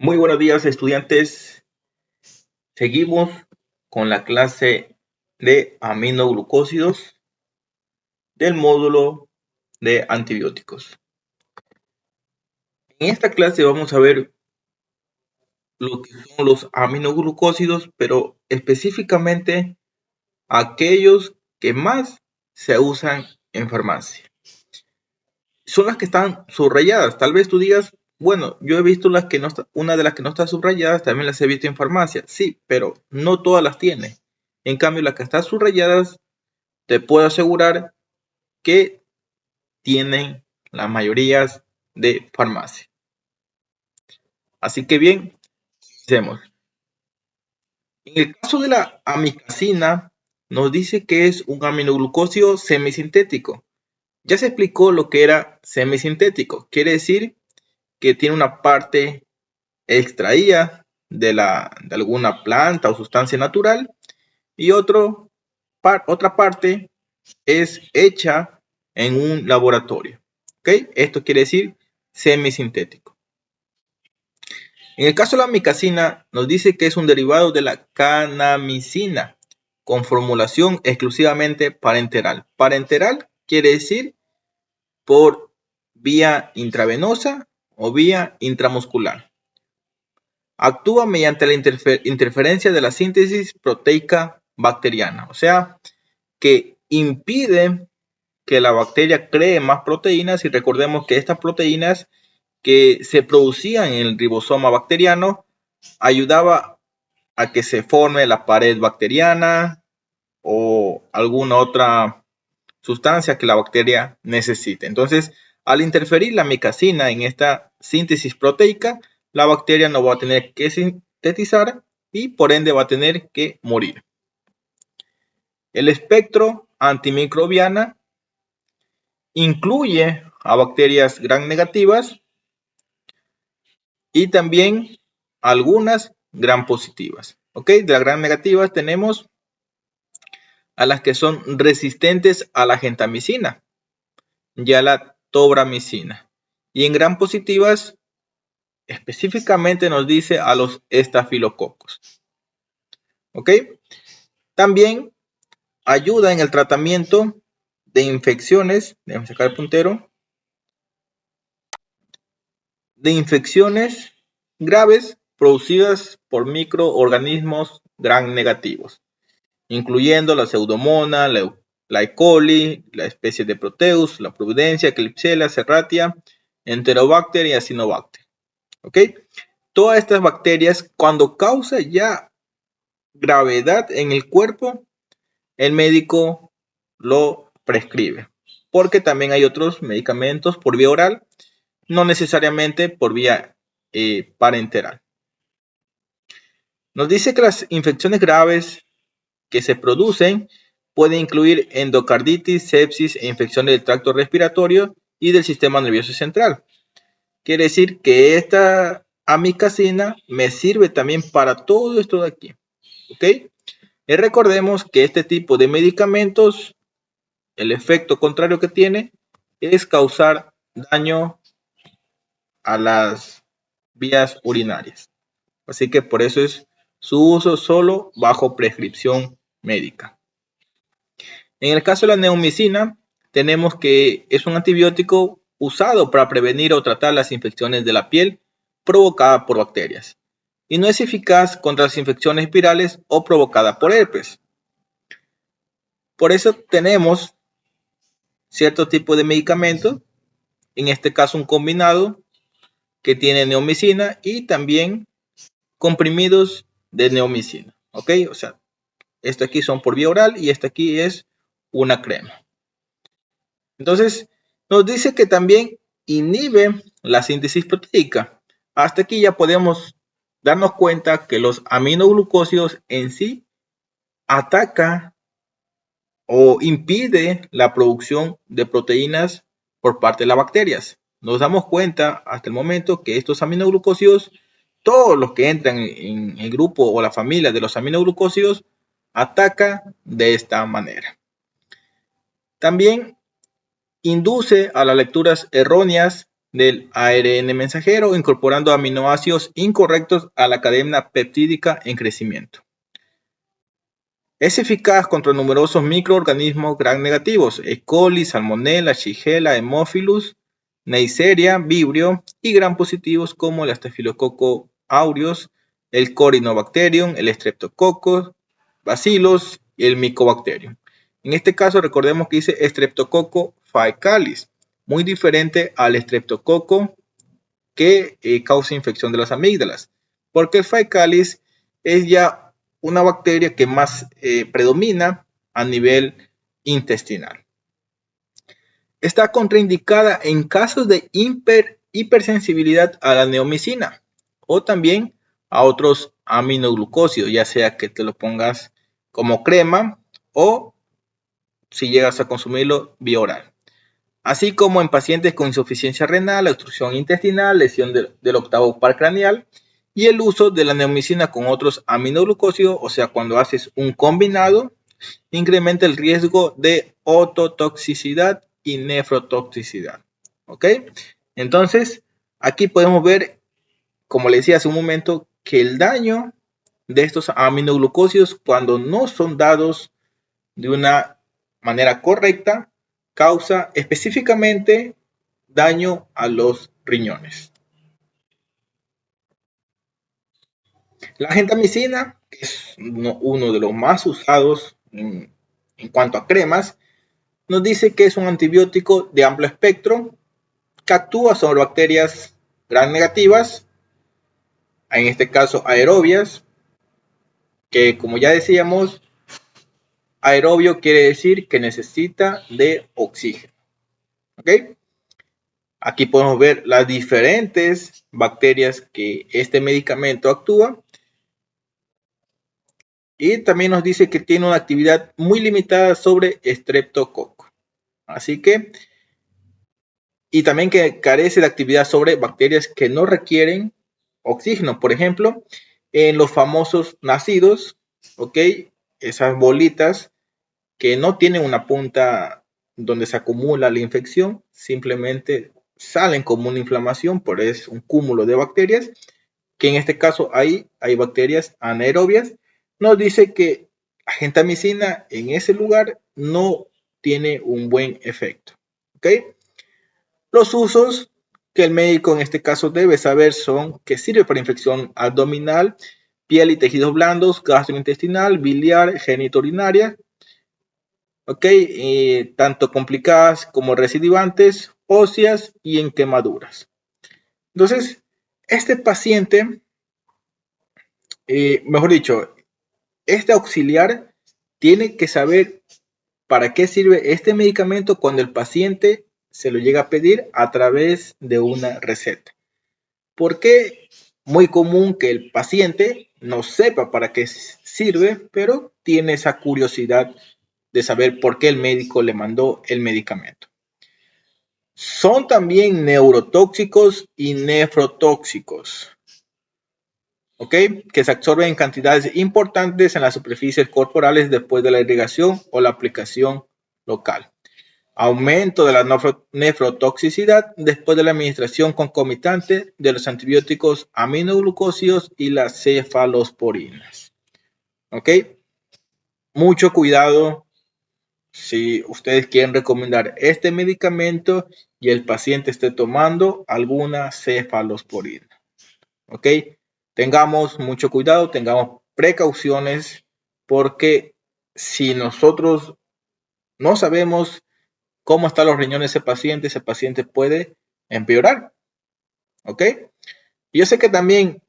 Muy buenos días, estudiantes. Seguimos con la clase de aminoglucósidos del módulo de antibióticos. En esta clase vamos a ver lo que son los aminoglucósidos, pero específicamente aquellos que más se usan en farmacia. Son las que están subrayadas. Tal vez tú digas, bueno, yo he visto las que no está, una de las que no está subrayadas, también las he visto en farmacia. Sí, pero no todas las tiene. En cambio, las que están subrayadas, te puedo asegurar que tienen la mayoría de farmacia. Así que bien, comencemos. En el caso de la amicacina, nos dice que es un aminoglucósido semisintético. Ya se explicó lo que era semisintético. Quiere decir que tiene una parte extraída de alguna planta o sustancia natural y otra parte es hecha en un laboratorio. ¿Okay? Esto quiere decir semisintético. En el caso de la amicacina, nos dice que es un derivado de la kanamicina con formulación exclusivamente parenteral. Parenteral quiere decir por vía intravenosa o vía intramuscular. Actúa mediante la interferencia de la síntesis proteica bacteriana, o sea, que impide que la bacteria cree más proteínas, y recordemos que estas proteínas que se producían en el ribosoma bacteriano ayudaba a que se forme la pared bacteriana o alguna otra sustancia que la bacteria necesite. Entonces, al interferir la micacina en esta síntesis proteica, la bacteria no va a tener que sintetizar y por ende va a tener que morir. El espectro antimicrobiana incluye a bacterias gram negativas y también algunas gram positivas. ¿Ok? De las gram negativas tenemos a las que son resistentes a la gentamicina y a la tobramicina. Y en gram positivas específicamente nos dice a los estafilococos. ¿Ok? También ayuda en el tratamiento de infecciones, déjame sacar el puntero, de infecciones graves producidas por microorganismos gram negativos, incluyendo la pseudomonas, la E. coli, la especie de Proteus, la Providencia, Klebsiella, Serratia, Enterobacter y Acinetobacter. ¿Ok? Todas estas bacterias, cuando causa ya gravedad en el cuerpo, el médico lo prescribe. Porque también hay otros medicamentos por vía oral, no necesariamente por vía parenteral. Nos dice que las infecciones graves que se producen pueden incluir endocarditis, sepsis e infecciones del tracto respiratorio y del sistema nervioso central. Quiere decir que esta amicacina me sirve también para todo esto de aquí. ¿Ok? Y recordemos que este tipo de medicamentos, el efecto contrario que tiene es causar daño a las vías urinarias. Así que por eso es su uso solo bajo prescripción médica. En el caso de la neomicina, tenemos que es un antibiótico usado para prevenir o tratar las infecciones de la piel provocadas por bacterias y no es eficaz contra las infecciones virales o provocadas por herpes. Por eso tenemos cierto tipo de medicamentos, en este caso un combinado que tiene neomicina y también comprimidos de neomicina. ¿Ok? O sea, este aquí son por vía oral y este aquí es una crema. Entonces, nos dice que también inhibe la síntesis proteica. Hasta aquí ya podemos darnos cuenta que los aminoglucósidos en sí atacan o impide la producción de proteínas por parte de las bacterias. Nos damos cuenta hasta el momento que estos aminoglucósidos, todos los que entran en el grupo o la familia de los aminoglucósidos, atacan de esta manera. También induce a las lecturas erróneas del ARN mensajero, incorporando aminoácidos incorrectos a la cadena peptídica en crecimiento. Es eficaz contra numerosos microorganismos gram negativos, E. coli, Salmonella, Shigella, Haemophilus, Neisseria, Vibrio, y gram positivos como el Staphylococcus aureus, el Corynebacterium, el Streptococcus, Bacillus y el Mycobacterium. En este caso recordemos que dice Streptococcus faecalis, muy diferente al Streptococcus que causa infección de las amígdalas, porque el faecalis es ya una bacteria que más predomina a nivel intestinal. Está contraindicada en casos de hipersensibilidad a la neomicina o también a otros aminoglucósidos, ya sea que te lo pongas como crema o si llegas a consumirlo vía oral. Así como en pacientes con insuficiencia renal, obstrucción intestinal, lesión del octavo par craneal y el uso de la neomicina con otros aminoglucósidos, o sea, cuando haces un combinado, incrementa el riesgo de ototoxicidad y nefrotoxicidad. ¿Ok? Entonces, aquí podemos ver, como le decía hace un momento, que el daño de estos aminoglucósidos, cuando no son dados de una manera correcta, causa específicamente daño a los riñones. La gentamicina, que es uno de los más usados en cuanto a cremas, nos dice que es un antibiótico de amplio espectro que actúa sobre bacterias gram negativas, en este caso aerobias, que como ya decíamos, aerobio quiere decir que necesita de oxígeno. ¿Ok? Aquí podemos ver las diferentes bacterias que este medicamento actúa. Y también nos dice que tiene una actividad muy limitada sobre Streptococcus. Así que, y también que carece de actividad sobre bacterias que no requieren oxígeno. Por ejemplo, en los famosos nacidos, ¿ok? Esas bolitas que no tienen una punta donde se acumula la infección, simplemente salen como una inflamación, por es un cúmulo de bacterias, que en este caso hay bacterias anaerobias. Nos dice que la gentamicina en ese lugar no tiene un buen efecto. ¿Ok? Los usos que el médico en este caso debe saber son que sirve para infección abdominal, piel y tejidos blandos, gastrointestinal, biliar, genitourinaria, ¿ok? Tanto complicadas como recidivantes, óseas y en quemaduras. Entonces, este paciente, mejor dicho, este auxiliar tiene que saber para qué sirve este medicamento cuando el paciente se lo llega a pedir a través de una receta. Porque muy común que el paciente no sepa para qué sirve, pero tiene esa curiosidad de saber por qué el médico le mandó el medicamento. Son también neurotóxicos y nefrotóxicos, ¿ok? Que se absorben en cantidades importantes en las superficies corporales después de la irrigación o la aplicación local. Aumento de la nefrotoxicidad después de la administración concomitante de los antibióticos aminoglucósidos y las cefalosporinas. ¿Ok? Mucho cuidado si ustedes quieren recomendar este medicamento y el paciente esté tomando alguna cefalosporina. ¿Ok? Tengamos mucho cuidado, tengamos precauciones, porque si nosotros no sabemos cómo están los riñones de ese paciente puede empeorar. ¿Ok? Yo sé que también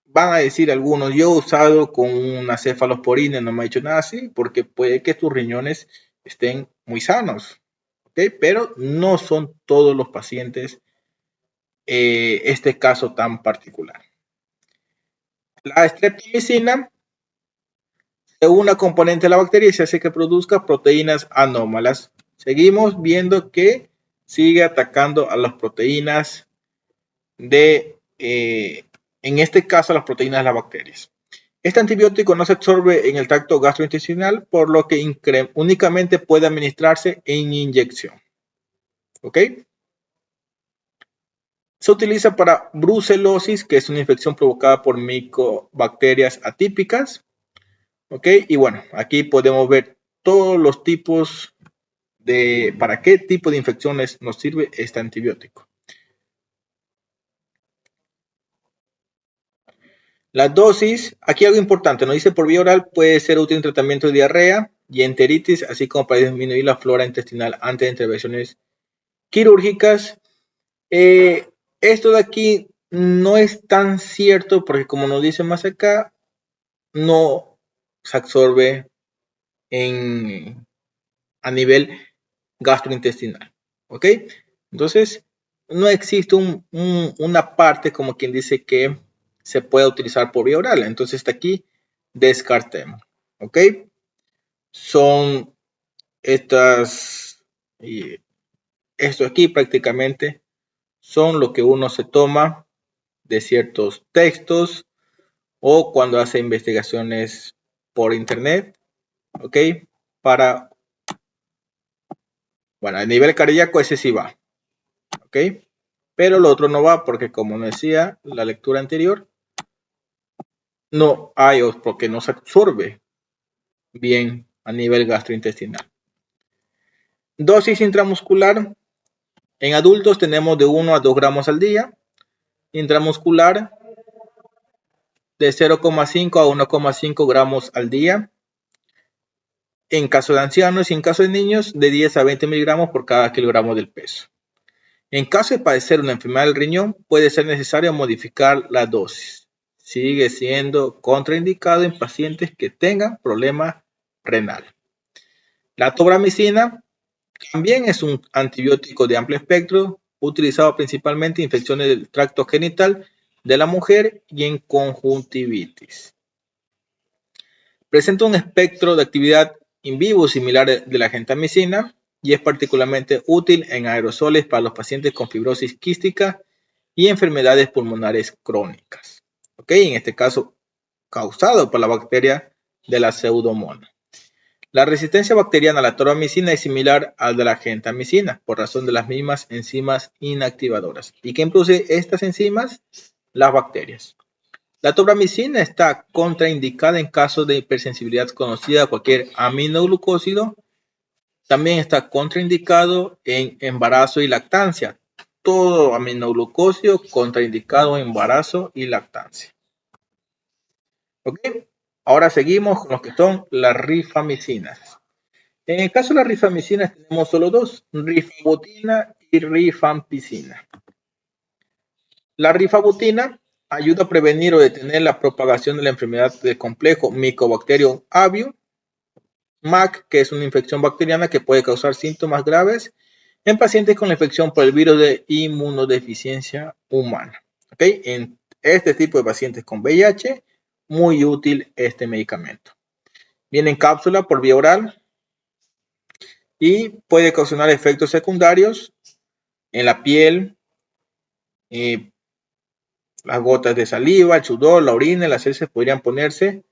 van a decir algunos, yo he usado con una cefalosporina y no me ha hecho nada así, porque puede que tus riñones estén muy sanos. ¿Ok? Pero no son todos los pacientes este caso tan particular. La streptomicina es una componente de la bacteria y se hace que produzca proteínas anómalas. Seguimos viendo que sigue atacando a las proteínas en este caso, las proteínas de las bacterias. Este antibiótico no se absorbe en el tracto gastrointestinal, por lo que únicamente puede administrarse en inyección. ¿Ok? Se utiliza para brucelosis, que es una infección provocada por micobacterias atípicas. ¿Ok? Y bueno, aquí podemos ver todos los tipos de para qué tipo de infecciones nos sirve este antibiótico. La dosis, aquí algo importante, nos dice por vía oral puede ser útil en tratamiento de diarrea y enteritis, así como para disminuir la flora intestinal antes de intervenciones quirúrgicas. Esto de aquí no es tan cierto porque como nos dice más acá, no se absorbe a nivel gastrointestinal. ¿Ok? Entonces, no existe una parte como quien dice que se pueda utilizar por vía oral. Entonces, hasta aquí descartemos. ¿Ok? Son estas, y esto aquí prácticamente son lo que uno se toma de ciertos textos o cuando hace investigaciones por internet, ¿ok? Para, bueno, a nivel cardíaco ese sí va, ¿ok? Pero lo otro no va porque como decía la lectura anterior, no hay porque no se absorbe bien a nivel gastrointestinal. Dosis intramuscular. En adultos tenemos de 1 a 2 gramos al día. Intramuscular de 0,5 a 1,5 gramos al día. En caso de ancianos y en caso de niños, de 10 a 20 miligramos por cada kilogramo del peso. En caso de padecer una enfermedad del riñón, puede ser necesario modificar la dosis. Sigue siendo contraindicado en pacientes que tengan problema renal. La tobramicina también es un antibiótico de amplio espectro, utilizado principalmente en infecciones del tracto genital de la mujer y en conjuntivitis. Presenta un espectro de actividad in vivo similar de la gentamicina y es particularmente útil en aerosoles para los pacientes con fibrosis quística y enfermedades pulmonares crónicas. ¿Ok? En este caso, causado por la bacteria de la pseudomonas. La resistencia bacteriana a la tobramicina es similar a la de la gentamicina por razón de las mismas enzimas inactivadoras. ¿Y quién produce estas enzimas? Las bacterias. La tobramicina está contraindicada en caso de hipersensibilidad conocida a cualquier aminoglucósido. También está contraindicado en embarazo y lactancia. Todo aminoglucósido contraindicado en embarazo y lactancia. ¿Ok? Ahora seguimos con lo que son las rifamicinas. En el caso de las rifamicinas tenemos solo dos, rifabutina y rifampicina. La rifabutina ayuda a prevenir o detener la propagación de la enfermedad del complejo Mycobacterium avium, MAC, que es una infección bacteriana que puede causar síntomas graves en pacientes con la infección por el virus de inmunodeficiencia humana. ¿Okay? En este tipo de pacientes con VIH, muy útil este medicamento. Viene en cápsula por vía oral y puede ocasionar efectos secundarios en la piel, las gotas de saliva, el sudor, la orina, las heces podrían ponerse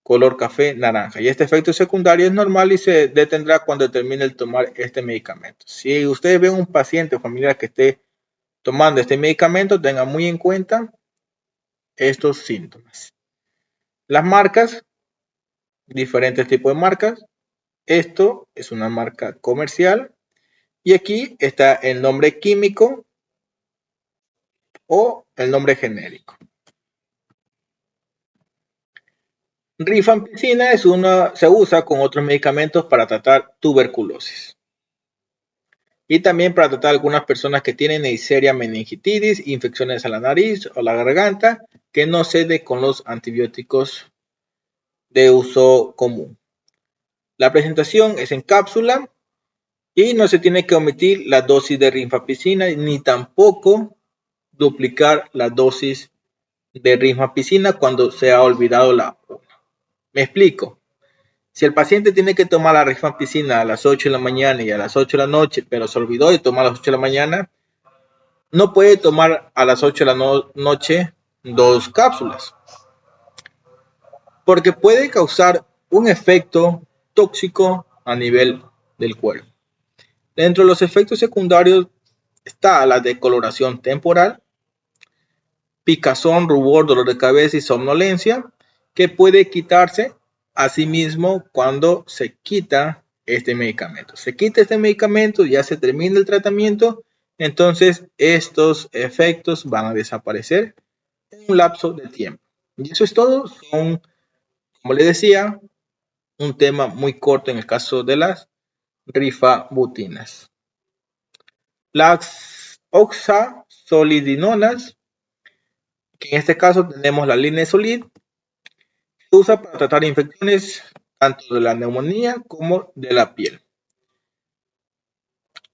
color café naranja. Y este efecto secundario es normal y se detendrá cuando termine el tomar este medicamento. Si ustedes ven un paciente o familiar que esté tomando este medicamento, tengan muy en cuenta estos síntomas. Las marcas, diferentes tipos de marcas. Esto es una marca comercial y aquí está el nombre químico o el nombre genérico. Rifampicina se usa con otros medicamentos para tratar tuberculosis. Y también para tratar a algunas personas que tienen Neisseria meningitis, infecciones a la nariz o la garganta, que no cede con los antibióticos de uso común. La presentación es en cápsula y no se tiene que omitir la dosis de rifampicina ni tampoco duplicar la dosis de rifampicina cuando se ha olvidado la una. Me explico. Si el paciente tiene que tomar la rifampicina a las 8 de la mañana y a las 8 de la noche, pero se olvidó de tomar a las 8 de la mañana, no puede tomar a las 8 de la noche 2 cápsulas, porque puede causar un efecto tóxico a nivel del cuerpo. Dentro de los efectos secundarios está la decoloración temporal, picazón, rubor, dolor de cabeza y somnolencia, que puede quitarse a sí mismo cuando se quita este medicamento. Se quita este medicamento, ya se termina el tratamiento, entonces estos efectos van a desaparecer en un lapso de tiempo. Y eso es todo. Son, como les decía, un tema muy corto en el caso de las rifabutinas. Las oxazolidinonas, que en este caso tenemos la linezolid, se usa para tratar infecciones tanto de la neumonía como de la piel.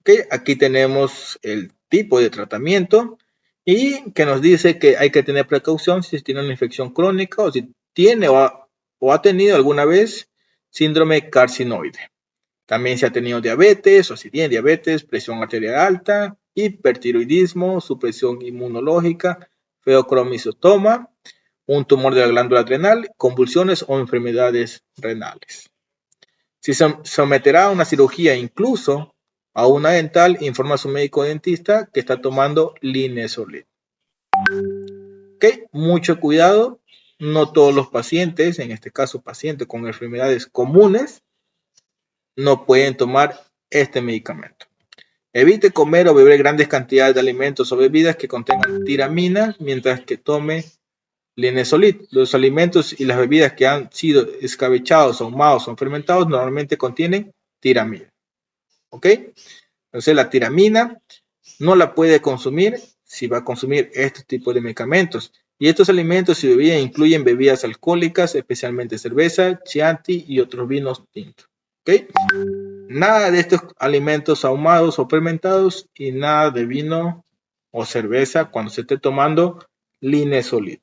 Okay, aquí tenemos el tipo de tratamiento y que nos dice que hay que tener precaución si tiene una infección crónica o si tiene o ha tenido alguna vez síndrome carcinoide. También si ha tenido diabetes o si tiene diabetes, presión arterial alta, hipertiroidismo, supresión inmunológica, feocromositoma, un tumor de la glándula adrenal, convulsiones o enfermedades renales. Si se someterá a una cirugía, incluso a una dental, informa a su médico dentista que está tomando linezolid. Ok, mucho cuidado. No todos los pacientes, en este caso pacientes con enfermedades comunes, no pueden tomar este medicamento. Evite comer o beber grandes cantidades de alimentos o bebidas que contengan tiramina mientras que tome linezolid. Los alimentos y las bebidas que han sido escabechados, ahumados o fermentados normalmente contienen tiramina. ¿Ok? Entonces la tiramina no la puede consumir si va a consumir este tipo de medicamentos. Y estos alimentos y bebidas incluyen bebidas alcohólicas, especialmente cerveza, chianti y otros vinos tintos. ¿Ok? Nada de estos alimentos ahumados o fermentados y nada de vino o cerveza cuando se esté tomando linezolid.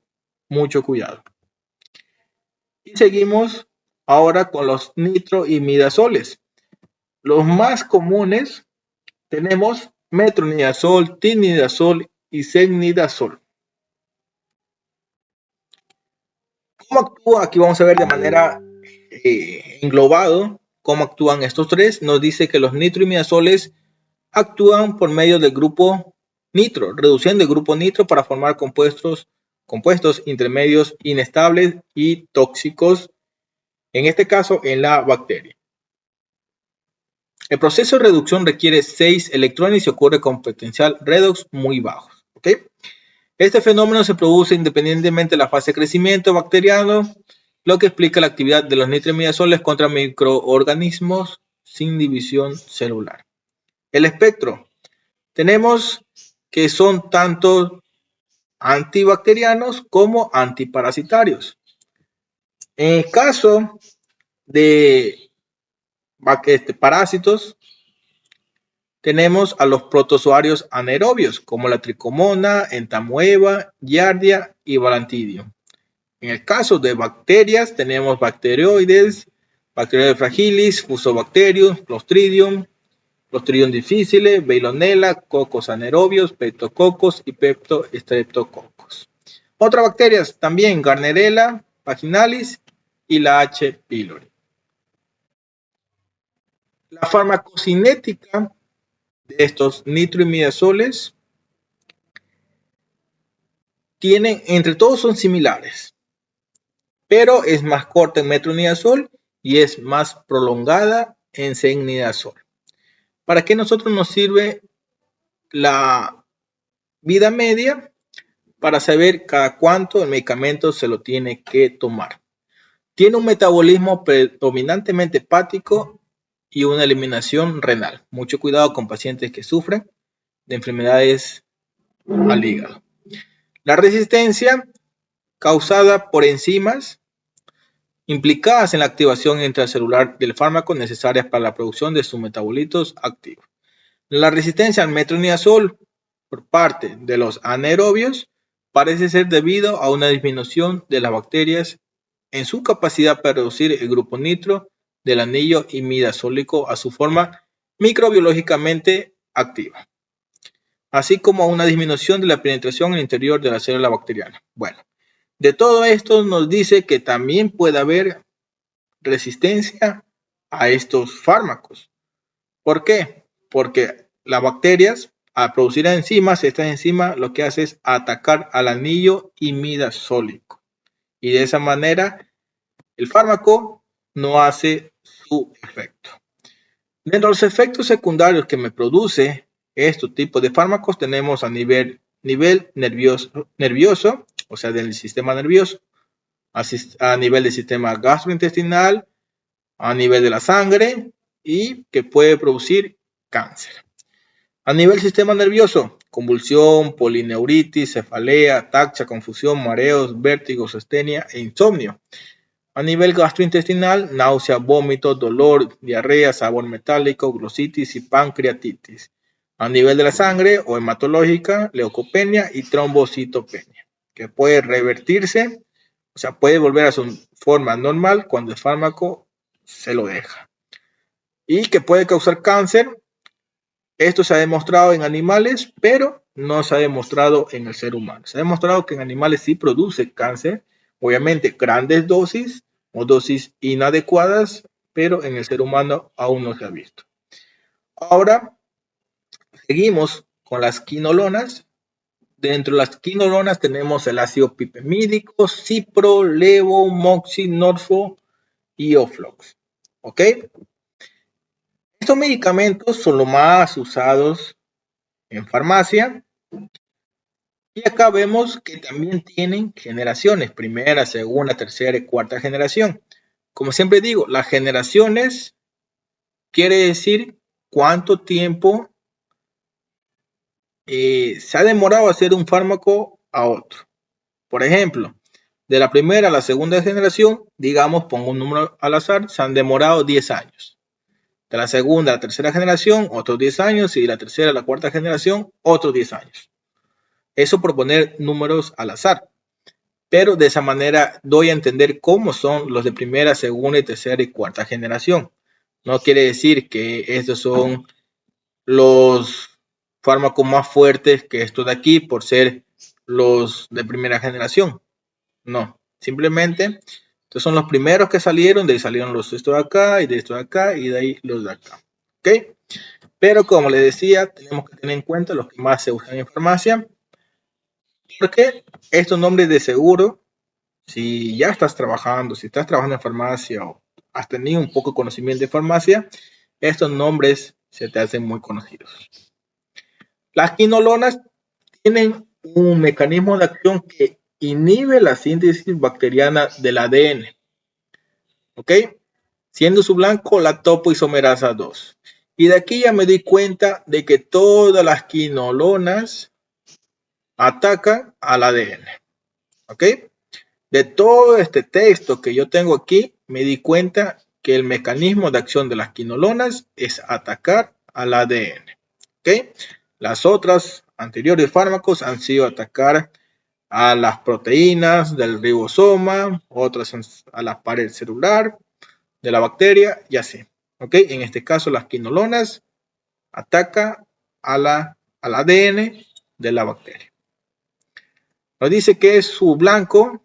Mucho cuidado. Y seguimos ahora con los nitroimidazoles. Los más comunes tenemos metronidazol, tinidazol y cenidazol. ¿Cómo actúa? Aquí vamos a ver de manera englobado cómo actúan estos tres. Nos dice que los nitroimidazoles actúan por medio del grupo nitro, reduciendo el grupo nitro para formar compuestos intermedios inestables y tóxicos, en este caso en la bacteria. El proceso de reducción requiere 6 electrones y ocurre con potencial redox muy bajo. ¿Okay? Este fenómeno se produce independientemente de la fase de crecimiento bacteriano, lo que explica la actividad de los nitroimidazoles contra microorganismos sin división celular. El espectro. Tenemos que son tanto antibacterianos como antiparasitarios. En el caso de parásitos, tenemos a los protozoarios anaerobios, como la tricomona, entamoeba, giardia y balantidium. En el caso de bacterias, tenemos bacteroides, Bacteroides fragilis, Fusobacterium, Clostridium, Clostridium difficile, Veillonella, cocos anaerobios, Peptococos y Peptostreptococcus. Otras bacterias también, Gardnerella vaginalis y la H. pylori. La farmacocinética de estos nitroimidazoles entre todos son similares, pero es más corta en metronidazol y es más prolongada en cenidazol. ¿Para qué nosotros nos sirve la vida media? Para saber cada cuánto el medicamento se lo tiene que tomar. Tiene un metabolismo predominantemente hepático y una eliminación renal. Mucho cuidado con pacientes que sufren de enfermedades al hígado. La resistencia causada por enzimas implicadas en la activación intracelular del fármaco necesarias para la producción de sus metabolitos activos. La resistencia al metronidazol por parte de los anaerobios parece ser debido a una disminución de las bacterias en su capacidad para reducir el grupo nitro del anillo imidazólico a su forma microbiológicamente activa, así como a una disminución de la penetración en el interior de la célula bacteriana. Bueno, de todo esto nos dice que también puede haber resistencia a estos fármacos. ¿Por qué? Porque las bacterias al producir enzimas, estas enzimas lo que hace es atacar al anillo imidazólico. Y de esa manera el fármaco no hace su efecto. Dentro de los efectos secundarios que me produce estos tipos de fármacos tenemos a nivel nervioso, o sea, del sistema nervioso, a nivel del sistema gastrointestinal, a nivel de la sangre y que puede producir cáncer. A nivel sistema nervioso, convulsión, polineuritis, cefalea, ataxia, confusión, mareos, vértigos, astenia e insomnio. A nivel gastrointestinal, náusea, vómito, dolor, diarrea, sabor metálico, glositis y pancreatitis. A nivel de la sangre o hematológica, leucopenia y trombocitopenia, que puede revertirse, o sea, puede volver a su forma normal cuando el fármaco se lo deja. Y que puede causar cáncer. Esto se ha demostrado en animales, pero no se ha demostrado en el ser humano. Se ha demostrado que en animales sí produce cáncer, obviamente grandes dosis o dosis inadecuadas, pero en el ser humano aún no se ha visto. Ahora seguimos con las quinolonas. Dentro de las quinolonas tenemos el ácido pipemídico, cipro, levo, moxi, norfo y oflox. ¿Ok? Estos medicamentos son los más usados en farmacia. Y acá vemos que también tienen generaciones, primera, segunda, tercera y cuarta generación. Como siempre digo, las generaciones quiere decir cuánto tiempo se ha demorado hacer un fármaco a otro. Por ejemplo, de la primera a la segunda generación, digamos, pongo un número al azar, se han demorado 10 años. De la segunda a la tercera generación, otros 10 años, y de la tercera a la cuarta generación, otros 10 años. Eso por poner números al azar. Pero de esa manera doy a entender cómo son los de primera, segunda, tercera y cuarta generación. No quiere decir que estos son los fármacos más fuertes que estos de aquí por ser los de primera generación. No, simplemente estos son los primeros que salieron, de ahí salieron los de estos de acá y de estos de acá y de ahí los de acá. ¿Ok? Pero como les decía, tenemos que tener en cuenta los que más se usan en farmacia, porque estos nombres de seguro, si ya estás trabajando, si estás trabajando en farmacia o has tenido un poco de conocimiento de farmacia, estos nombres se te hacen muy conocidos. Las quinolonas tienen un mecanismo de acción que inhibe la síntesis bacteriana del ADN. ¿Ok? Siendo su blanco la topoisomerasa 2. Y de aquí ya me di cuenta de que todas las quinolonas atacan al ADN. ¿Ok? De todo este texto que yo tengo aquí, me di cuenta que el mecanismo de acción de las quinolonas es atacar al ADN. ¿Ok? Las otras anteriores fármacos han sido atacar a las proteínas del ribosoma, otras a la pared celular de la bacteria y así. ¿Ok? En este caso, las quinolonas atacan al ADN de la bacteria. Nos dice que es su blanco.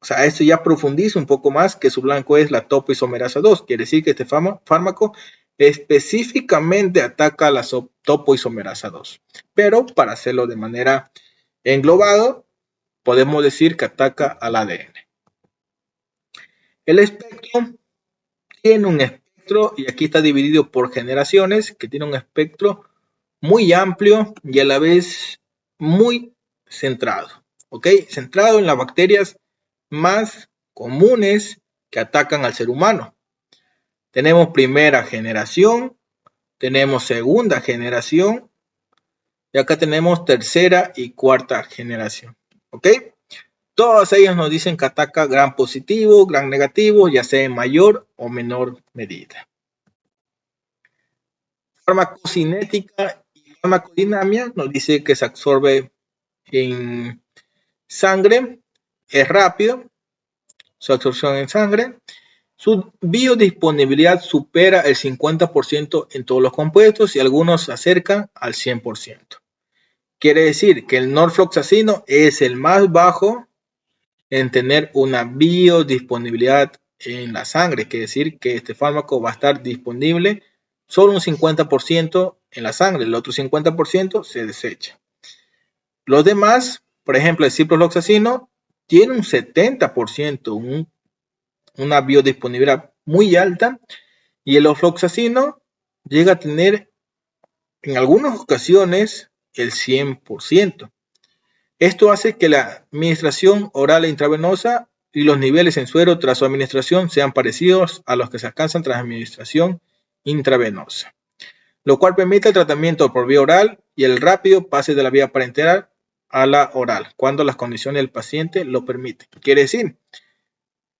O sea, esto ya profundiza un poco más que su blanco es la topoisomerasa 2. Quiere decir que este fármaco específicamente ataca a la topoisomerasa 2. Pero para hacerlo de manera englobado, podemos decir que ataca al ADN. El espectro tiene un espectro, y aquí está dividido por generaciones, que tiene un espectro muy amplio y a la vez muy centrado. ¿Ok? Centrado en las bacterias más comunes que atacan al ser humano. Tenemos primera generación, tenemos segunda generación y acá tenemos tercera y cuarta generación. ¿Ok? Todas ellas nos dicen que ataca gran positivo, gran negativo, ya sea en mayor o menor medida. Farmacocinética y farmacodinamia nos dice que se absorbe en sangre, es rápido, su absorción en sangre. Su biodisponibilidad supera el 50% en todos los compuestos y algunos se acercan al 100%. Quiere decir que el norfloxacino es el más bajo en tener una biodisponibilidad en la sangre. Quiere decir que este fármaco va a estar disponible solo un 50% en la sangre, el otro 50% se desecha. Los demás, por ejemplo, el ciprofloxacino tiene un 70%, una biodisponibilidad muy alta, y el ofloxacino llega a tener en algunas ocasiones el 100%. Esto hace que la administración oral e intravenosa y los niveles en suero tras su administración sean parecidos a los que se alcanzan tras administración intravenosa, lo cual permite el tratamiento por vía oral y el rápido pase de la vía parenteral a la oral, cuando las condiciones del paciente lo permiten. Quiere decir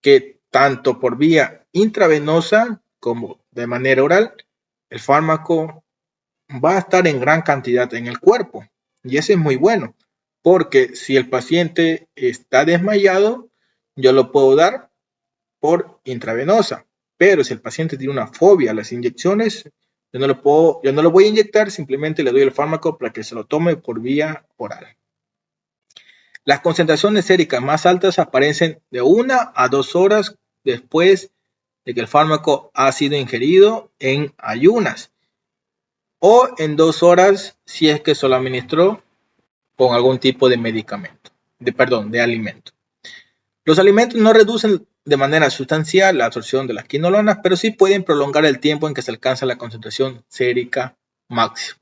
que tanto por vía intravenosa como de manera oral, el fármaco va a estar en gran cantidad en el cuerpo. Y eso es muy bueno, porque si el paciente está desmayado, yo lo puedo dar por intravenosa. Pero si el paciente tiene una fobia a las inyecciones, yo no lo voy a inyectar, simplemente le doy el fármaco para que se lo tome por vía oral. Las concentraciones séricas más altas aparecen de 1 a 2 horas después de que el fármaco ha sido ingerido en ayunas, o en 2 horas si es que se lo administró con algún tipo de medicamento, de alimento. Los alimentos no reducen de manera sustancial la absorción de las quinolonas, pero sí pueden prolongar el tiempo en que se alcanza la concentración sérica máxima.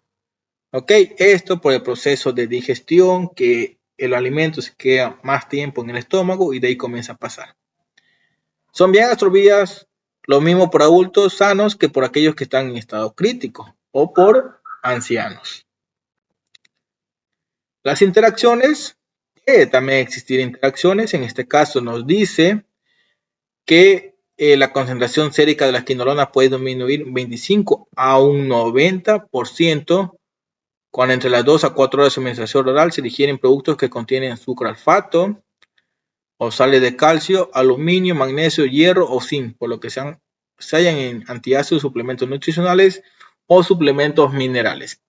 ¿Ok? Esto por el proceso de digestión, que el alimento se queda más tiempo en el estómago y de ahí comienza a pasar. Son bien absorbidas, lo mismo por adultos sanos que por aquellos que están en estado crítico o por ancianos. Las interacciones, también existir interacciones, en este caso nos dice que la concentración sérica de las quinolonas puede disminuir 25 a un 90% cuando entre las 2 a 4 horas de administración oral se digieren productos que contienen sucralfato o sales de calcio, aluminio, magnesio, hierro o zinc, por lo que se hallan en antiácidos, suplementos nutricionales o suplementos minerales.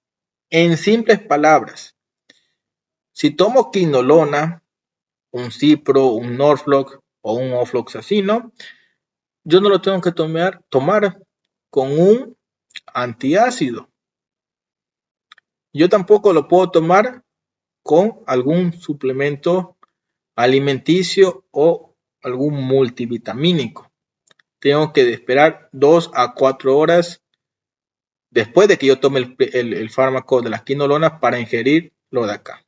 En simples palabras, si tomo quinolona, un cipro, un norflox o un ofloxacino, yo no lo tengo que tomar con un antiácido. Yo tampoco lo puedo tomar con algún suplemento alimenticio o algún multivitamínico. Tengo que esperar 2 a 4 horas después de que yo tome el fármaco de las quinolonas para ingerir lo de acá.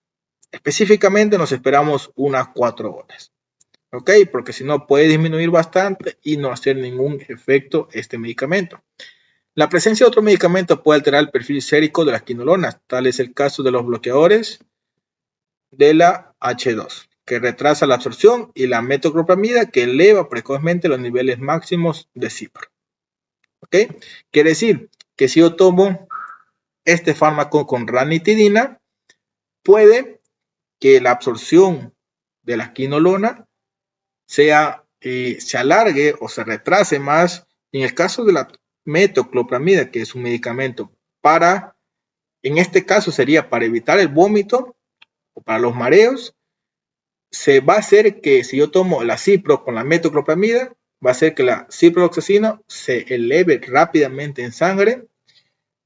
Específicamente nos esperamos unas 4 horas. ¿Ok? Porque si no puede disminuir bastante y no hacer ningún efecto este medicamento. La presencia de otro medicamento puede alterar el perfil sérico de las quinolonas. Tal es el caso de los bloqueadores de la H2, que retrasa la absorción, y la metoclopramida, que eleva precozmente los niveles máximos de cipro. ¿Ok? Quiere decir que si yo tomo este fármaco con ranitidina, puede que la absorción de la quinolona se alargue o se retrase más. En el caso de la metoclopramida, que es un medicamento en este caso sería para evitar el vómito o para los mareos, se va a hacer que si yo tomo la cipro con la metoclopramida, va a hacer que la ciprofloxacina se eleve rápidamente en sangre,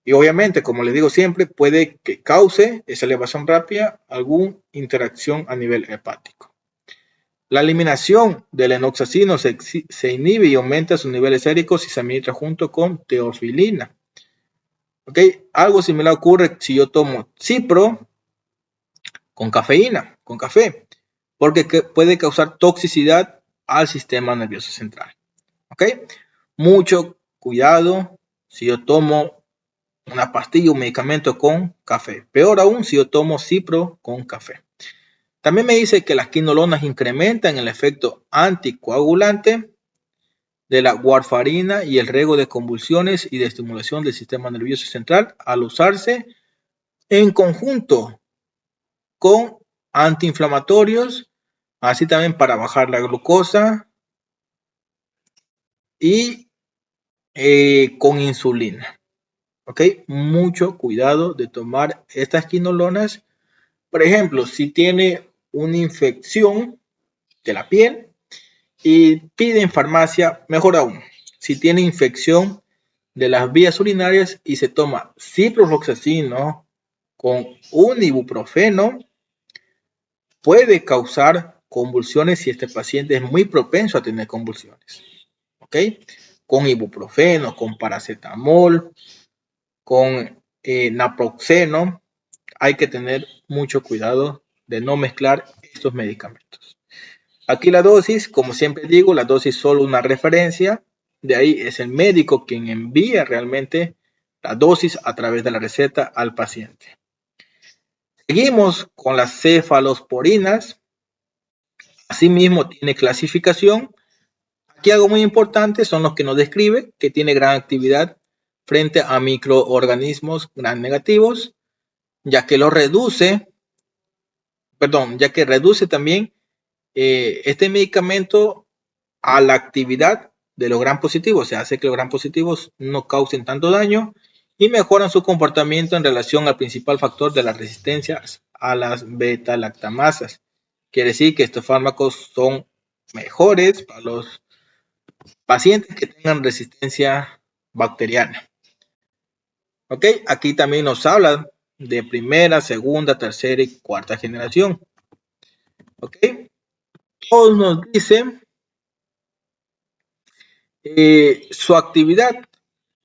y obviamente, como les digo siempre, puede que cause esa elevación rápida alguna interacción a nivel hepático. La eliminación del enoxacino se inhibe y aumenta sus niveles séricos si se administra junto con teofilina. ¿Ok? Algo similar ocurre si yo tomo cipro con cafeína, con café, porque puede causar toxicidad al sistema nervioso central. ¿Ok? Mucho cuidado si yo tomo una pastilla, un medicamento con café. Peor aún si yo tomo cipro con café. También me dice que las quinolonas incrementan el efecto anticoagulante de la warfarina y el riesgo de convulsiones y de estimulación del sistema nervioso central al usarse en conjunto con antiinflamatorios, así también para bajar la glucosa y con insulina. ¿Ok? Mucho cuidado de tomar estas quinolonas. Por ejemplo, si tiene una infección de la piel y pide en farmacia, mejor aún, si tiene infección de las vías urinarias y se toma ciprofloxacino con un ibuprofeno, puede causar convulsiones si este paciente es muy propenso a tener convulsiones. ¿Ok? Con ibuprofeno, con paracetamol, con naproxeno, hay que tener mucho cuidado de no mezclar estos medicamentos. Aquí la dosis, como siempre digo, la dosis es solo una referencia. De ahí es el médico quien envía realmente la dosis a través de la receta al paciente. Seguimos con las cefalosporinas. Asimismo tiene clasificación. Aquí algo muy importante son los que nos describe que tiene gran actividad frente a microorganismos gram negativos, ya que reduce también este medicamento a la actividad de los gram positivos, o sea, hace que los gram positivos no causen tanto daño y mejoran su comportamiento en relación al principal factor de la resistencia a las beta-lactamasas. Quiere decir que estos fármacos son mejores para los pacientes que tengan resistencia bacteriana. Ok, aquí también nos habla de primera, segunda, tercera y cuarta generación. Ok, todos nos dicen su actividad,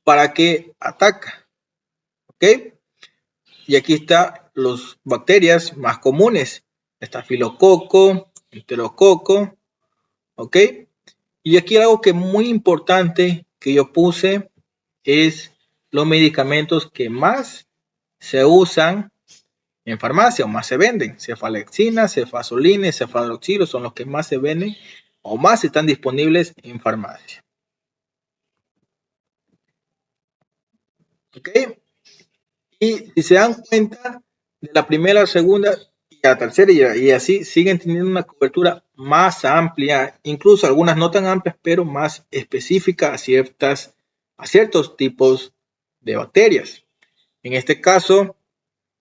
para qué ataca. Ok, y aquí están las bacterias más comunes: estafilococo, enterococo. Ok, y aquí algo que es muy importante que yo puse es los medicamentos que más se usan en farmacia o más se venden. Cefalexina, cefazolina y cefadroxilo son los que más se venden o más están disponibles en farmacia. ¿Ok? Y si se dan cuenta, de la primera, segunda y la tercera y así siguen teniendo una cobertura más amplia, incluso algunas no tan amplias, pero más específica a ciertos tipos de bacterias. En este caso,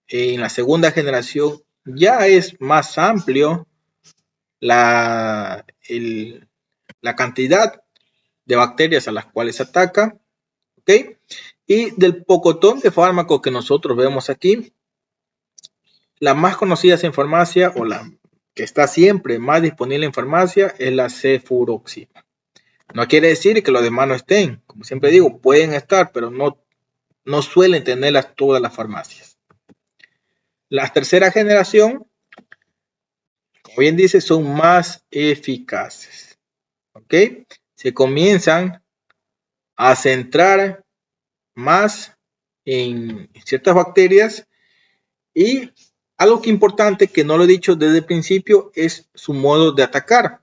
en la segunda generación ya es más amplio la cantidad de bacterias a las cuales ataca. ¿Ok? Y del pocotón de fármacos que nosotros vemos aquí, las más conocidas en farmacia o la que está siempre más disponible en farmacia es la cefuroxima. No quiere decir que los demás no estén, como siempre digo, pueden estar, pero no suelen tenerlas todas las farmacias. La tercera generación, como bien dice, son más eficaces. ¿Ok? Se comienzan a centrar más en ciertas bacterias y algo que importante que no lo he dicho desde el principio es su modo de atacar.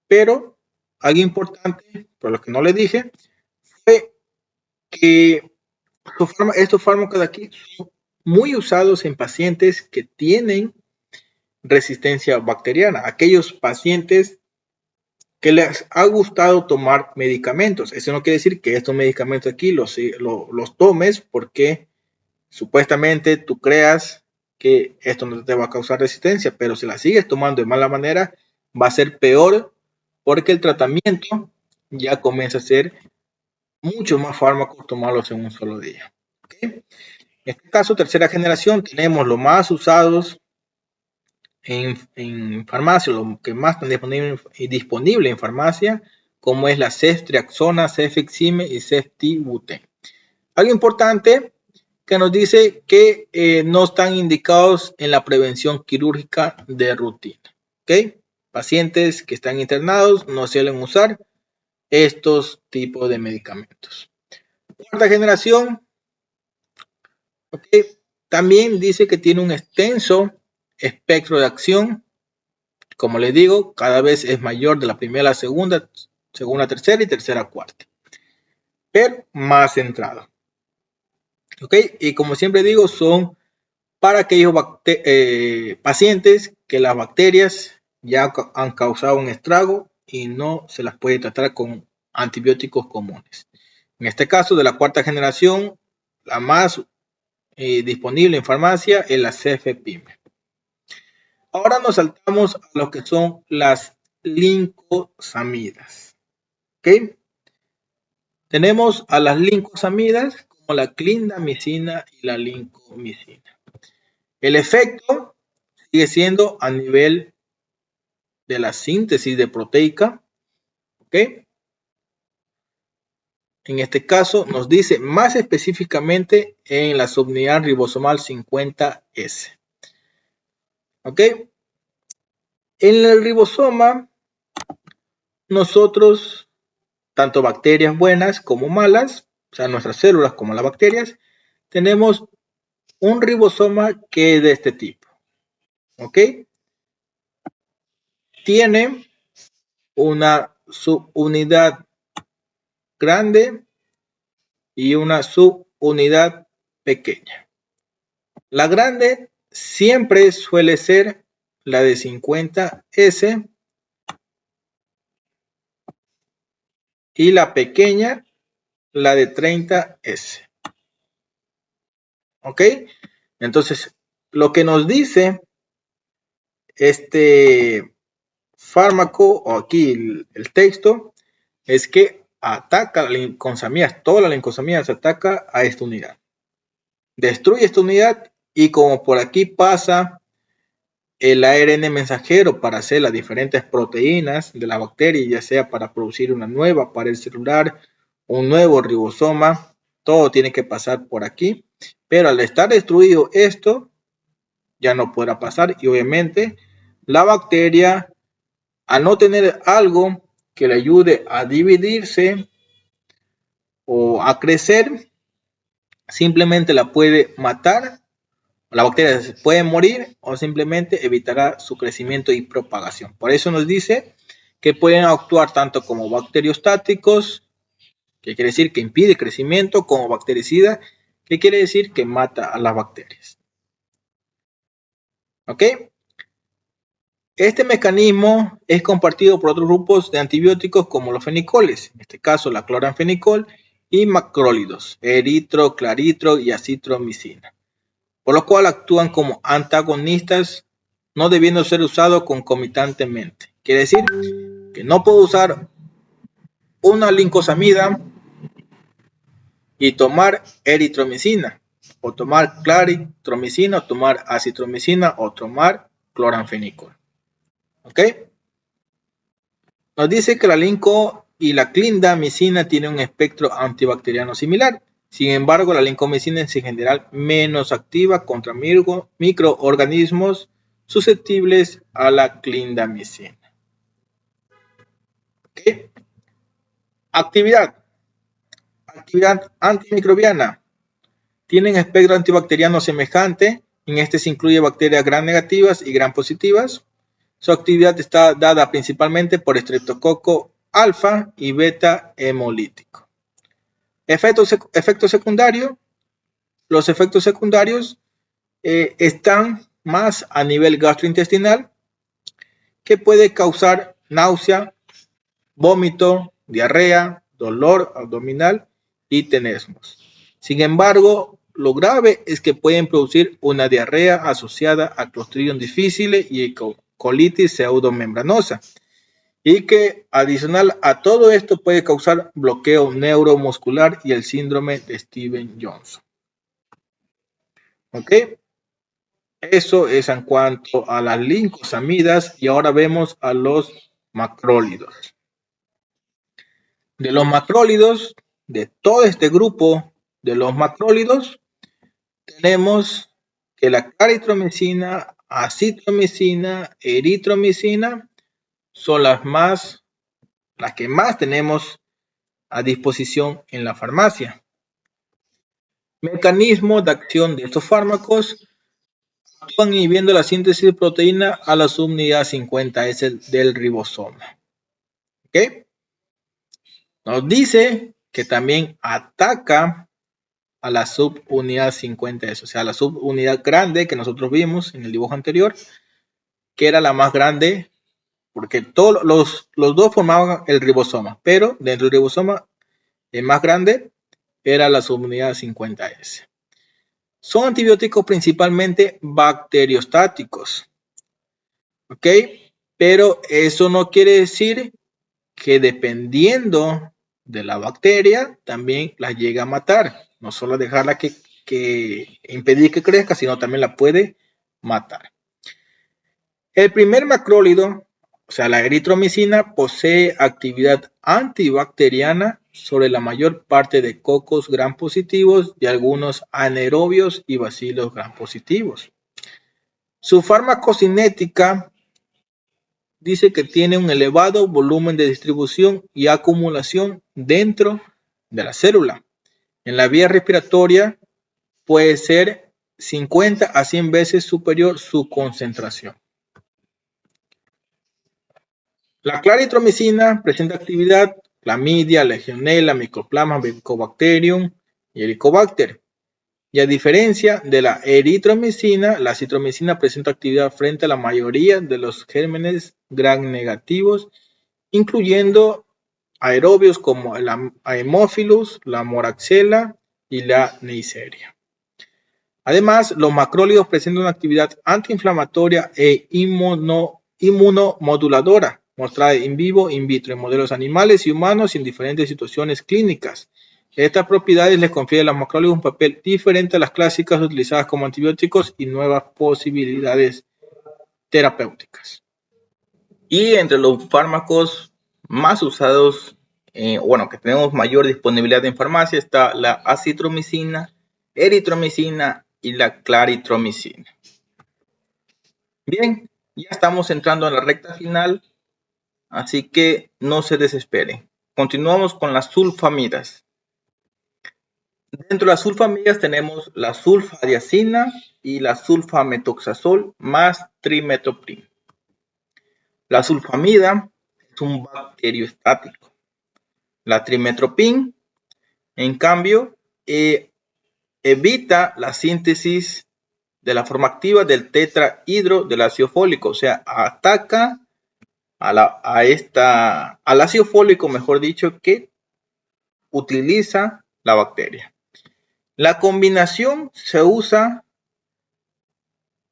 Pero algo importante, por lo que no le dije, fue que estos fármacos de aquí son muy usados en pacientes que tienen resistencia bacteriana, aquellos pacientes que les ha gustado tomar medicamentos. Eso no quiere decir que estos medicamentos aquí los tomes porque supuestamente tú creas que esto no te va a causar resistencia, pero si la sigues tomando de mala manera, va a ser peor porque el tratamiento ya comienza a ser mucho más fármacos tomarlos en un solo día. ¿Okay? En este caso, tercera generación, tenemos los más usados en farmacia, lo que más están disponible en farmacia, como es la ceftriaxona, cefixime y ceftibuten. Algo importante que nos dice que no están indicados en la prevención quirúrgica de rutina. ¿Ok? Pacientes que están internados no suelen usar estos tipos de medicamentos. Cuarta generación, ¿okay? También dice que tiene un extenso espectro de acción. Como les digo, cada vez es mayor de la primera a la segunda, segunda a tercera y tercera a cuarta. Pero más centrado. ¿Ok? Y como siempre digo, son para aquellos pacientes que las bacterias ya han causado un estrago y no se las puede tratar con antibióticos comunes. En este caso, de la cuarta generación, la más disponible en farmacia es la cefepime. Ahora nos saltamos a lo que son las lincosamidas. ¿Ok? Tenemos a las lincosamidas como la clindamicina y la lincomicina. El efecto sigue siendo a nivel de la síntesis de proteica, ¿ok? En este caso nos dice más específicamente en la subunidad ribosomal 50S. ¿Ok? En el ribosoma, nosotros, tanto bacterias buenas como malas, o sea, nuestras células como las bacterias, tenemos un ribosoma que es de este tipo. ¿Ok? Tiene una subunidad grande y una subunidad pequeña. La grande siempre suele ser la de 50S y la pequeña la de 30S. ¿Ok? Entonces, lo que nos dice este fármaco, o aquí el texto, es que ataca la lincosamidas, toda la lincosamidas se ataca a esta unidad. Destruye esta unidad y como por aquí pasa el ARN mensajero para hacer las diferentes proteínas de la bacteria, ya sea para producir una nueva pared celular, un nuevo ribosoma, todo tiene que pasar por aquí. Pero al estar destruido esto, ya no podrá pasar y obviamente la bacteria, al no tener algo que le ayude a dividirse o a crecer, simplemente la puede matar. La bacteria puede morir o simplemente evitará su crecimiento y propagación. Por eso nos dice que pueden actuar tanto como bacteriostáticos, que quiere decir que impide crecimiento, como bactericida, que quiere decir que mata a las bacterias. ¿Ok? Este mecanismo es compartido por otros grupos de antibióticos como los fenicoles, en este caso la cloranfenicol, y macrólidos, eritro, claritro y acitromicina, por lo cual actúan como antagonistas, no debiendo ser usados concomitantemente. Quiere decir que no puedo usar una lincosamida y tomar eritromicina, o tomar claritromicina, o tomar acitromicina, o tomar cloranfenicol. ¿Ok? Nos dice que la linco y la clindamicina tienen un espectro antibacteriano similar. Sin embargo, la lincomicina es en general menos activa contra microorganismos susceptibles a la clindamicina. ¿Okay? Actividad antimicrobiana. Tienen espectro antibacteriano semejante. En este se incluye bacterias gram negativas y gram positivas. Su actividad está dada principalmente por estreptococo alfa y beta hemolítico. Efecto secundario. Los efectos secundarios están más a nivel gastrointestinal, que puede causar náusea, vómito, diarrea, dolor abdominal y tenesmos. Sin embargo, lo grave es que pueden producir una diarrea asociada a Clostridium difficile y colitis pseudomembranosa, y que adicional a todo esto puede causar bloqueo neuromuscular y el síndrome de Stevens-Johnson. ¿Ok? Eso es en cuanto a las lincosamidas, y ahora vemos a los macrólidos. De los macrólidos, de todo este grupo de los macrólidos, tenemos que la claritromicina, acitromicina, eritromicina son las que más tenemos a disposición en la farmacia. Mecanismo de acción de estos fármacos: actúan inhibiendo la síntesis de proteína a la subunidad 50S del ribosoma. ¿Ok? Nos dice que también ataca a la subunidad 50S, o sea, la subunidad grande que nosotros vimos en el dibujo anterior, que era la más grande, porque todos los dos formaban el ribosoma, pero dentro del ribosoma el más grande era la subunidad 50S. Son antibióticos principalmente bacteriostáticos, ¿ok? Pero eso no quiere decir que dependiendo de la bacteria también la llega a matar. No solo dejarla que impedir que crezca, sino también la puede matar. El primer macrólido, o sea, la eritromicina, posee actividad antibacteriana sobre la mayor parte de cocos gram positivos y algunos anaerobios y bacilos gram positivos. Su farmacocinética dice que tiene un elevado volumen de distribución y acumulación dentro de la célula. En la vía respiratoria puede ser 50 a 100 veces superior su concentración. La claritromicina presenta actividad Clamidia, Legionella, Mycoplasma, Mycobacterium y Helicobacter. Y a diferencia de la eritromicina, la citromicina presenta actividad frente a la mayoría de los gérmenes gram negativos, incluyendo aerobios como el Haemophilus, la Moraxella y la Neisseria. Además, los macrólidos presentan una actividad antiinflamatoria e inmunomoduladora, mostrada in vivo, in vitro, en modelos animales y humanos y en diferentes situaciones clínicas. Estas propiedades les confieren a los macrólidos un papel diferente a las clásicas utilizadas como antibióticos y nuevas posibilidades terapéuticas. Y entre los fármacos más usados, que tenemos mayor disponibilidad en farmacia, está la acitromicina, eritromicina y la claritromicina. Bien, ya estamos entrando en la recta final, así que no se desesperen. Continuamos con las sulfamidas. Dentro de las sulfamidas tenemos la sulfadiazina y la sulfametoxazol más trimetoprim. La sulfamida es un bacteriostático. La trimetoprim, en cambio, evita la síntesis de la forma activa del tetrahidro del ácido fólico, o sea, ataca al ácido fólico, mejor dicho, que utiliza la bacteria. La combinación se usa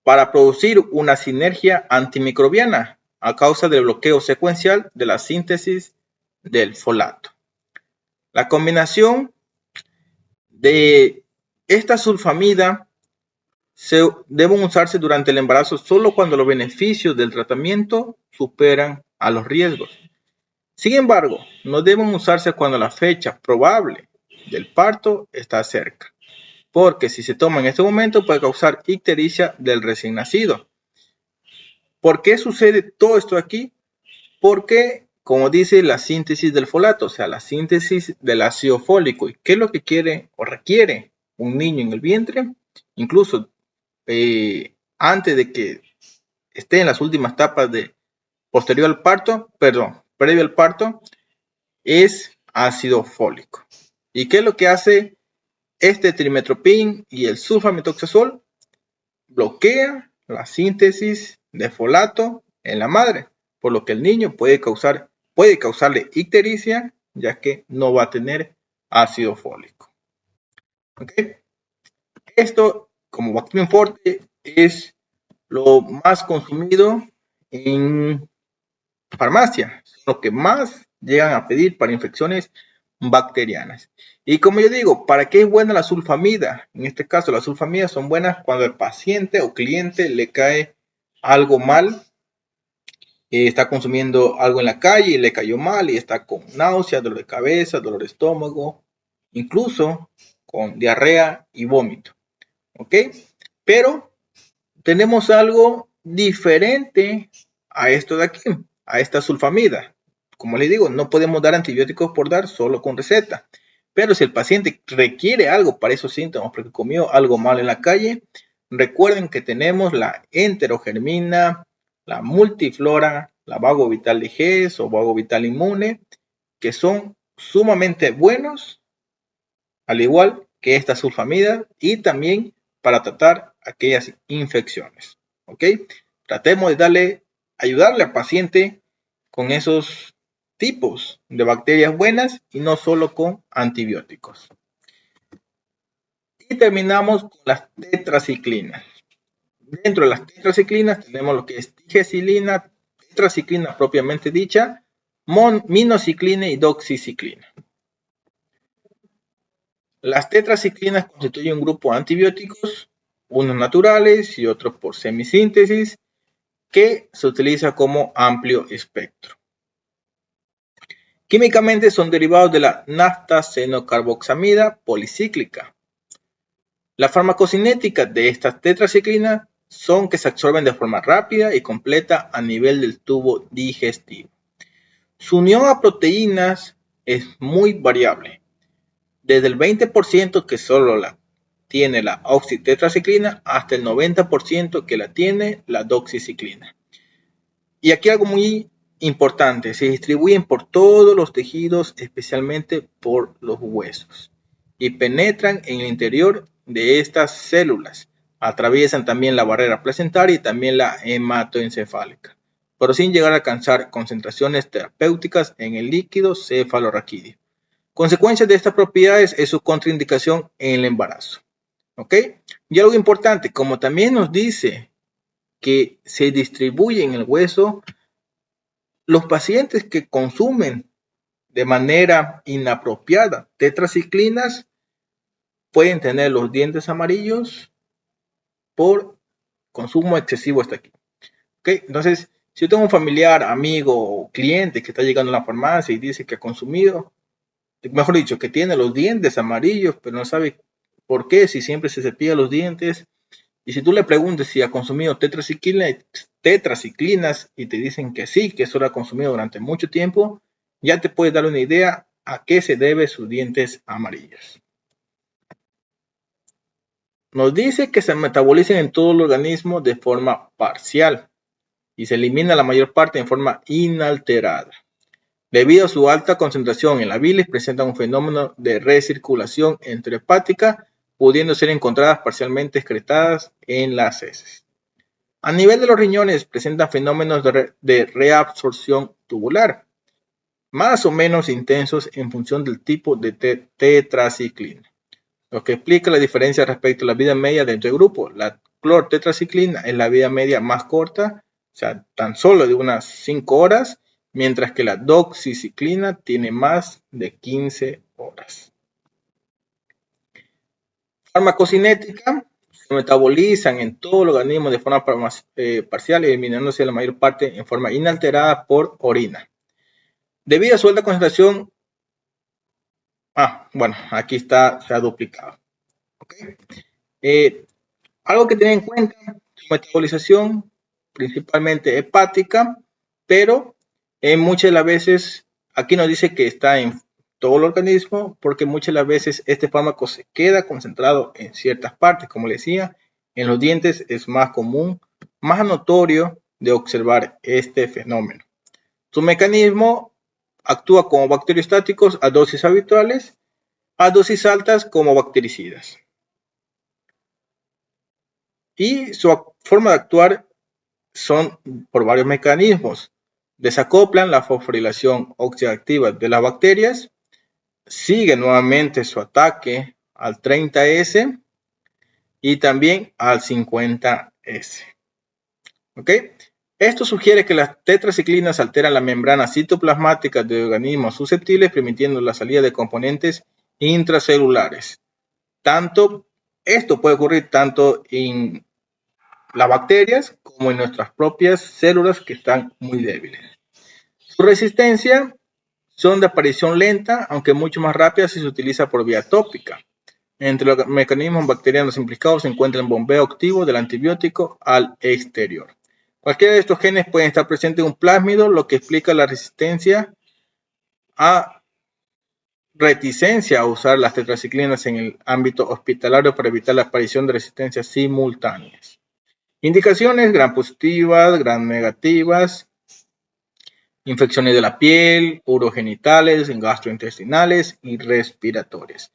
para producir una sinergia antimicrobiana a causa del bloqueo secuencial de la síntesis del folato. La combinación de esta sulfamida deben usarse durante el embarazo solo cuando los beneficios del tratamiento superan a los riesgos. Sin embargo, no deben usarse cuando la fecha probable del parto está cerca, porque si se toma en este momento puede causar ictericia del recién nacido. ¿Por qué sucede todo esto aquí? Porque, como dice la síntesis del folato, o sea, la síntesis del ácido fólico, ¿y qué es lo que quiere o requiere un niño en el vientre? Incluso antes de que esté en las últimas etapas previo al parto, es ácido fólico. ¿Y qué es lo que hace este trimetoprim y el sulfametoxazol? Bloquea la síntesis de folato en la madre, por lo que el niño puede causarle ictericia, ya que no va a tener ácido fólico. ¿Okay? Esto, como Bacterium forte, es lo más consumido en farmacia, lo que más llegan a pedir para infecciones bacterianas. Y como yo digo, ¿para qué es buena la sulfamida? En este caso, las sulfamidas son buenas cuando al paciente o cliente le cae algo mal, está consumiendo algo en la calle y le cayó mal y está con náuseas, dolor de cabeza, dolor de estómago, incluso con diarrea y vómito. ¿Ok? Pero tenemos algo diferente a esto de aquí, a esta sulfamida. Como les digo, no podemos dar antibióticos por dar solo con receta. Pero si el paciente requiere algo para esos síntomas, porque comió algo mal en la calle, recuerden que tenemos la enterogermina, la multiflora, la vagovital liges o vagovital inmune, que son sumamente buenos, al igual que esta sulfamida, y también para tratar aquellas infecciones. ¿Ok? Tratemos de ayudarle al paciente con esos tipos de bacterias buenas y no solo con antibióticos. Y terminamos con las tetraciclinas. Dentro de las tetraciclinas tenemos lo que es digesilina, tetraciclina propiamente dicha, minociclina y doxiciclina. Las tetraciclinas constituyen un grupo de antibióticos, unos naturales y otros por semisíntesis, que se utiliza como amplio espectro. Químicamente son derivados de la naftacenocarboxamida policíclica. La farmacocinética de estas tetraciclinas son que se absorben de forma rápida y completa a nivel del tubo digestivo. Su unión a proteínas es muy variable, desde el 20% que solo la tiene la oxitetraciclina hasta el 90% que la tiene la doxiciclina. Y aquí algo muy importante, se distribuyen por todos los tejidos, especialmente por los huesos, y penetran en el interior de estas células. Atraviesan también la barrera placentaria y también la hematoencefálica, pero sin llegar a alcanzar concentraciones terapéuticas en el líquido cefalorraquídeo. Consecuencias de estas propiedades es su contraindicación en el embarazo. ¿Ok? Y algo importante, como también nos dice que se distribuye en el hueso, los pacientes que consumen de manera inapropiada tetraciclinas pueden tener los dientes amarillos por consumo excesivo hasta aquí. ¿Okay? Entonces, si yo tengo un familiar, amigo o cliente que está llegando a la farmacia y dice que ha consumido, mejor dicho, que tiene los dientes amarillos, pero no sabe por qué, si siempre se cepilla los dientes, y si tú le preguntas si ha consumido tetraciclinas y te dicen que sí, que eso lo ha consumido durante mucho tiempo, ya te puedes dar una idea a qué se debe sus dientes amarillos. Nos dice que se metabolizan en todo el organismo de forma parcial y se elimina la mayor parte en forma inalterada. Debido a su alta concentración en la bilis, presenta un fenómeno de recirculación enterohepática, pudiendo ser encontradas parcialmente excretadas en las heces. A nivel de los riñones, presentan fenómenos de reabsorción tubular, más o menos intensos en función del tipo de tetraciclina, lo que explica la diferencia respecto a la vida media dentro del grupo. La clortetraciclina es la vida media más corta, o sea, tan solo de unas 5 horas, mientras que la doxiciclina tiene más de 15 horas. Farmacocinética: se metabolizan en todo el organismo de forma parcial, eliminándose la mayor parte en forma inalterada por orina. Debido a su alta concentración, bueno, aquí está, se ha duplicado. ¿Okay? Algo que tener en cuenta, su metabolización principalmente hepática, pero muchas de las veces, aquí nos dice que está en todo el organismo, porque muchas de las veces este fármaco se queda concentrado en ciertas partes, como les decía, en los dientes es más común, más notorio de observar este fenómeno. Su mecanismo actúa como bacteriostáticos a dosis habituales, a dosis altas como bactericidas. Y su forma de actuar son por varios mecanismos. Desacoplan la fosforilación oxidativa de las bacterias, sigue nuevamente su ataque al 30S y también al 50S. ¿Ok? Esto sugiere que las tetraciclinas alteran la membrana citoplasmática de organismos susceptibles, permitiendo la salida de componentes intracelulares. Esto puede ocurrir tanto en las bacterias como en nuestras propias células que están muy débiles. Su resistencia son de aparición lenta, aunque mucho más rápida si se utiliza por vía tópica. Entre los mecanismos bacterianos implicados se encuentra el bombeo activo del antibiótico al exterior. Cualquiera de estos genes pueden estar presentes en un plásmido, lo que explica la resistencia a reticencia a usar las tetraciclinas en el ámbito hospitalario para evitar la aparición de resistencias simultáneas. Indicaciones: gram positivas, gram negativas, infecciones de la piel, urogenitales, gastrointestinales y respiratorias.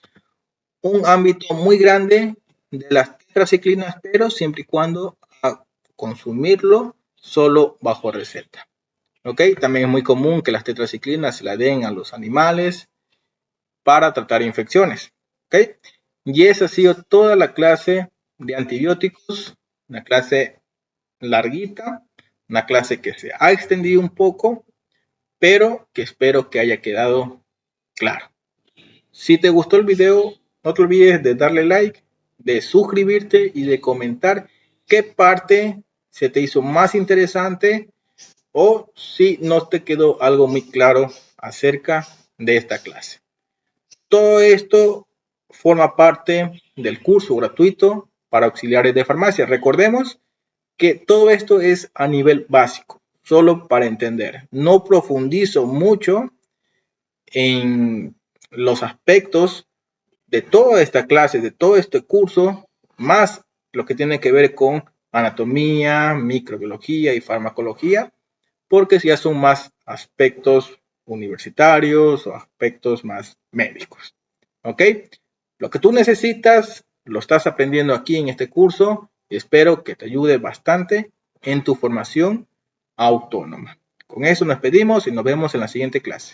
Un ámbito muy grande de las tetraciclinas, pero siempre y cuando a consumirlo solo bajo receta. ¿Ok? También es muy común que las tetraciclinas se la den a los animales para tratar infecciones. ¿Ok? Y esa ha sido toda la clase de antibióticos, una clase larguita, una clase que se ha extendido un poco, pero que espero que haya quedado claro. Si te gustó el video, no te olvides de darle like, de suscribirte y de comentar qué parte se te hizo más interesante o si no te quedó algo muy claro acerca de esta clase. Todo esto forma parte del curso gratuito para auxiliares de farmacia. Recordemos que todo esto es a nivel básico, solo para entender. No profundizo mucho en los aspectos de toda esta clase, de todo este curso, más lo que tiene que ver con anatomía, microbiología y farmacología, porque ya son más aspectos universitarios o aspectos más médicos. ¿Ok? Lo que tú necesitas lo estás aprendiendo aquí en este curso y espero que te ayude bastante en tu formación autónoma. Con eso nos despedimos y nos vemos en la siguiente clase.